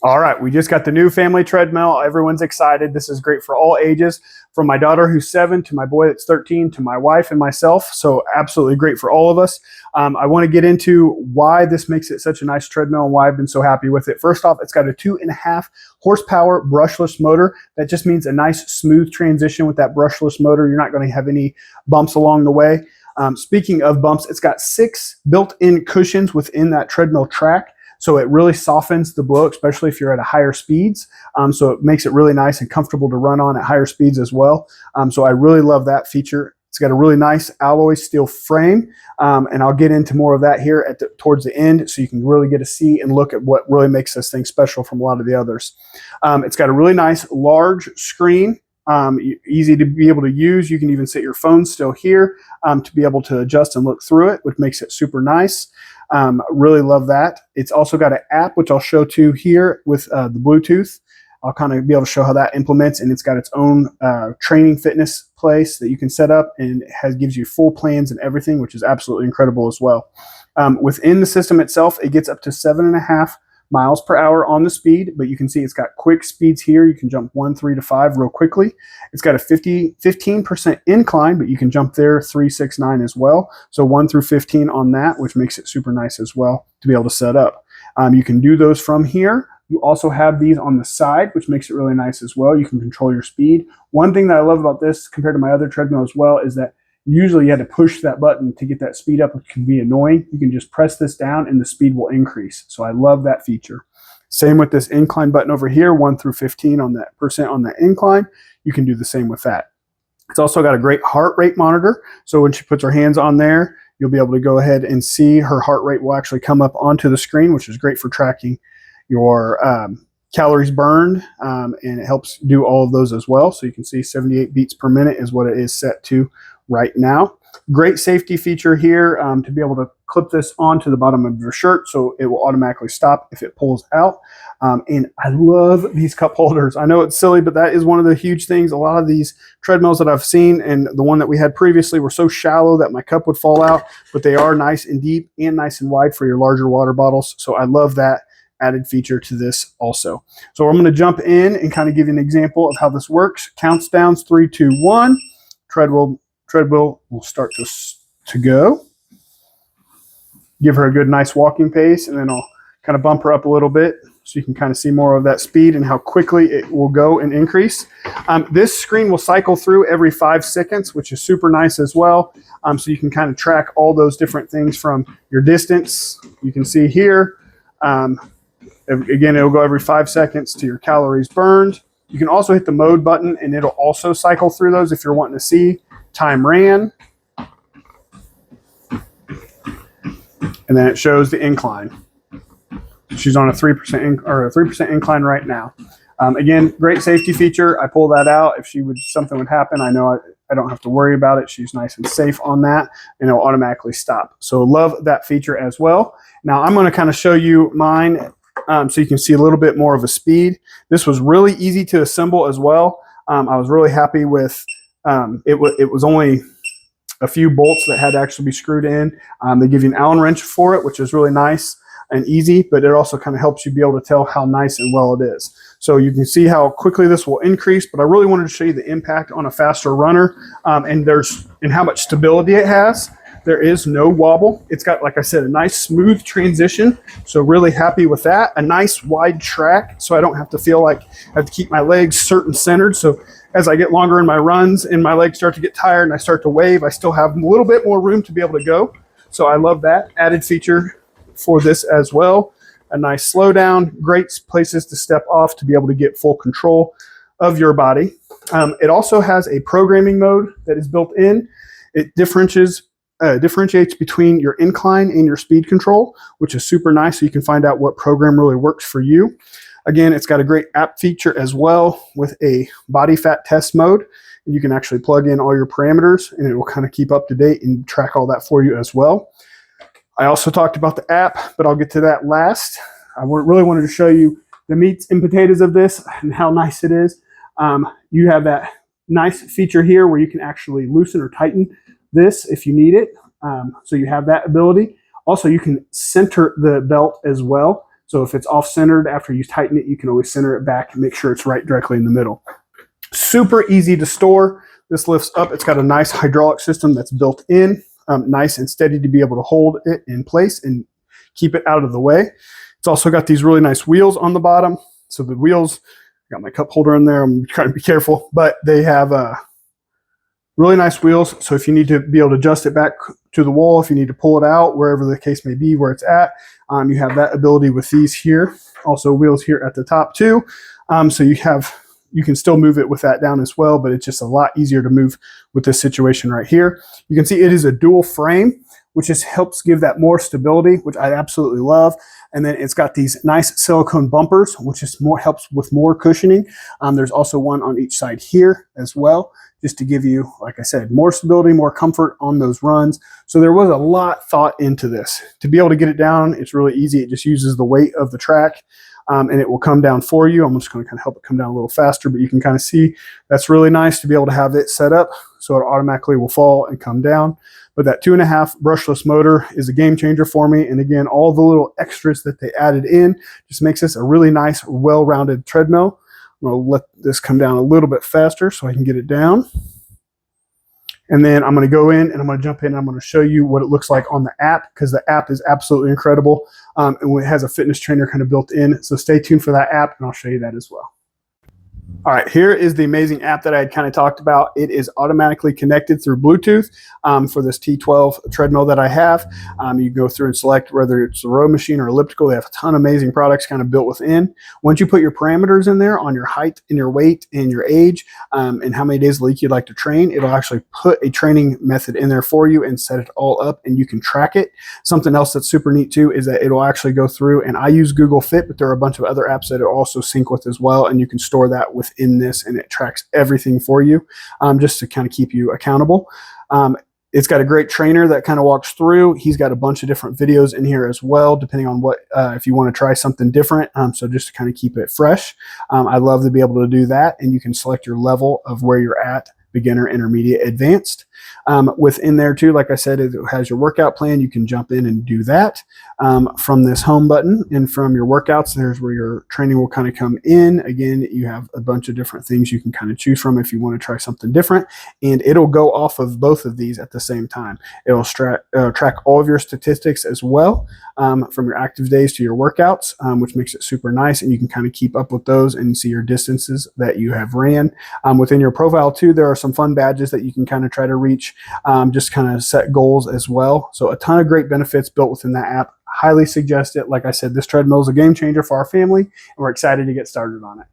All right, we just got the new family treadmill. Everyone's excited. This is great for all ages, from my daughter who's 7 to my boy that's 13 to my wife and myself. So absolutely great for all of us. I want to get into why this makes it such a nice treadmill and why I've been so happy with it. First off, it's got a 2.5 horsepower brushless motor. That just means a nice smooth transition with that brushless motor. You're not going to have any bumps along the way. Speaking of bumps, it's got 6 built-in cushions within that treadmill track. So it really softens the blow, especially if you're at higher speeds. So it makes it really nice and comfortable to run on at higher speeds as well. So I really love that feature. It's got a really nice alloy steel frame, and I'll get into more of that here towards the end, so you can really get a see and look at what really makes this thing special from a lot of the others. It's got a really nice large screen. Easy to be able to use. You can even set your phone still here to be able to adjust and look through it, which makes it super nice. Really love that. It's also got an app, which I'll show to here with the Bluetooth. I'll kind of be able to show how that implements, and it's got its own training fitness place that you can set up, and it gives you full plans and everything, which is absolutely incredible as well. Within the system itself, it gets up to 7.5 miles per hour on the speed, but you can see it's got quick speeds here. You can jump 1, 3 to 5 real quickly. It's got a 15% incline, but you can jump there 3, 6, 9 as well. So 1 through 15 on that, which makes it super nice as well to be able to set up. You can do those from here. You also have these on the side, which makes it really nice as well. You can control your speed. One thing that I love about this compared to my other treadmill as well is that usually you had to push that button to get that speed up, which can be annoying. You can just press this down and the speed will increase. So I love that feature. Same with this incline button over here, 1 through 15 on that percent on that incline. You can do the same with that. It's also got a great heart rate monitor. So when she puts her hands on there, you'll be able to go ahead and see her heart rate will actually come up onto the screen, which is great for tracking your calories burned, and it helps do all of those as well. So you can see 78 beats per minute is what it is set to right now. Great safety feature here to be able to clip this onto the bottom of your shirt, so it will automatically stop if it pulls out. And I love these cup holders. I know it's silly, but that is one of the huge things. A lot of these treadmills that I've seen, and the one that we had previously, were so shallow that my cup would fall out, but they are nice and deep and nice and wide for your larger water bottles. So I love that added feature to this also. So I'm going to jump in and kind of give you an example of how this works. Counts down 3, 2, 1. Treadmill will start to go. Give her a good nice walking pace, and then I'll kind of bump her up a little bit so you can kind of see more of that speed and how quickly it will go and increase. This screen will cycle through every 5 seconds, which is super nice as well. So you can kind of track all those different things from your distance. You can see here, again, it'll go every 5 seconds to your calories burned. You can also hit the mode button, and it'll also cycle through those if you're wanting to see time ran. And then it shows the incline. She's on a 3% incline right now. Again, great safety feature. I pull that out if something would happen. I know I don't have to worry about it. She's nice and safe on that, and it'll automatically stop. So love that feature as well. Now I'm going to kind of show you mine so you can see a little bit more of a speed. This was really easy to assemble as well. I was really happy with it was only a few bolts that had to actually be screwed in. They give you an Allen wrench for it, which is really nice and easy, but it also kind of helps you be able to tell how nice and well it is. So you can see how quickly this will increase, but I really wanted to show you the impact on a faster runner, and how much stability it has. There is no wobble. It's got, like I said, a nice smooth transition. So really happy with that. A nice wide track, so I don't have to feel like I have to keep my legs certain centered. So as I get longer in my runs and my legs start to get tired and I start to wave, I still have a little bit more room to be able to go. So I love that added feature for this as well. A nice slowdown, great places to step off to be able to get full control of your body. It also has a programming mode that is built in. It differentiates between your incline and your speed control, which is super nice, so you can find out what program really works for you. Again, it's got a great app feature as well with a body fat test mode. You can actually plug in all your parameters, and it will kind of keep up to date and track all that for you as well. I also talked about the app, but I'll get to that last. I really wanted to show you the meats and potatoes of this and how nice it is. You have that nice feature here where you can actually loosen or tighten this if you need it. So you have that ability. Also, you can center the belt as well. So if it's off-centered after you tighten it, you can always center it back and make sure it's right directly in the middle. Super easy to store. This lifts up. It's got a nice hydraulic system that's built in, nice and steady to be able to hold it in place and keep it out of the way. It's also got these really nice wheels on the bottom. So the wheels, I got my cup holder in there. I'm trying to be careful, but they have really nice wheels. So if you need to be able to adjust it back to the wall, if you need to pull it out, wherever the case may be, where it's at, you have that ability with these here. Also wheels here at the top too. So you can still move it with that down as well, but it's just a lot easier to move with this situation right here. You can see it is a dual frame, which just helps give that more stability, which I absolutely love. And then it's got these nice silicone bumpers, which is helps with more cushioning. There's also one on each side here as well, just to give you, like I said, more stability, more comfort on those runs. So there was a lot thought into this. To be able to get it down, it's really easy. It just uses the weight of the track. And it will come down for you. I'm just going to kind of help it come down a little faster, but you can kind of see that's really nice to be able to have it set up so it automatically will fall and come down. But that 2.5 brushless motor is a game changer for me. And again, all the little extras that they added in just makes this a really nice, well-rounded treadmill. I'm going to let this come down a little bit faster so I can get it down. And then I'm going to go in and I'm going to jump in and I'm going to show you what it looks like on the app, because the app is absolutely incredible. And it has a fitness trainer kind of built in. So stay tuned for that app and I'll show you that as well. All right, here is the amazing app that I had kind of talked about. It is automatically connected through Bluetooth for this T12 treadmill that I have. You go through and select whether it's a row machine or elliptical. They have a ton of amazing products kind of built within. Once you put your parameters in there on your height and your weight and your age and how many days a week you'd like to train, it'll actually put a training method in there for you and set it all up and you can track it. Something else that's super neat too is that it'll actually go through, and I use Google Fit, but there are a bunch of other apps that it also sync with as well, and you can store that within this and it tracks everything for you just to kind of keep you accountable. It's got a great trainer that kind of walks through. He's got a bunch of different videos in here as well, depending on what, if you want to try something different. So just to kind of keep it fresh. I love to be able to do that, and you can select your level of where you're at, beginner, intermediate, advanced. Within there too, like I said, it has your workout plan. You can jump in and do that from this home button, and from your workouts, there's where your training will kind of come in. Again, you have a bunch of different things you can kind of choose from if you want to try something different, and it'll go off of both of these at the same time. It'll track all of your statistics as well, from your active days to your workouts, which makes it super nice, and you can kind of keep up with those and see your distances that you have ran. Within your profile too, there are some fun badges that you can kind of try to reach, just kind of set goals as well. So a ton of great benefits built within that app. Highly suggest it. Like I said, this treadmill is a game changer for our family, and we're excited to get started on it.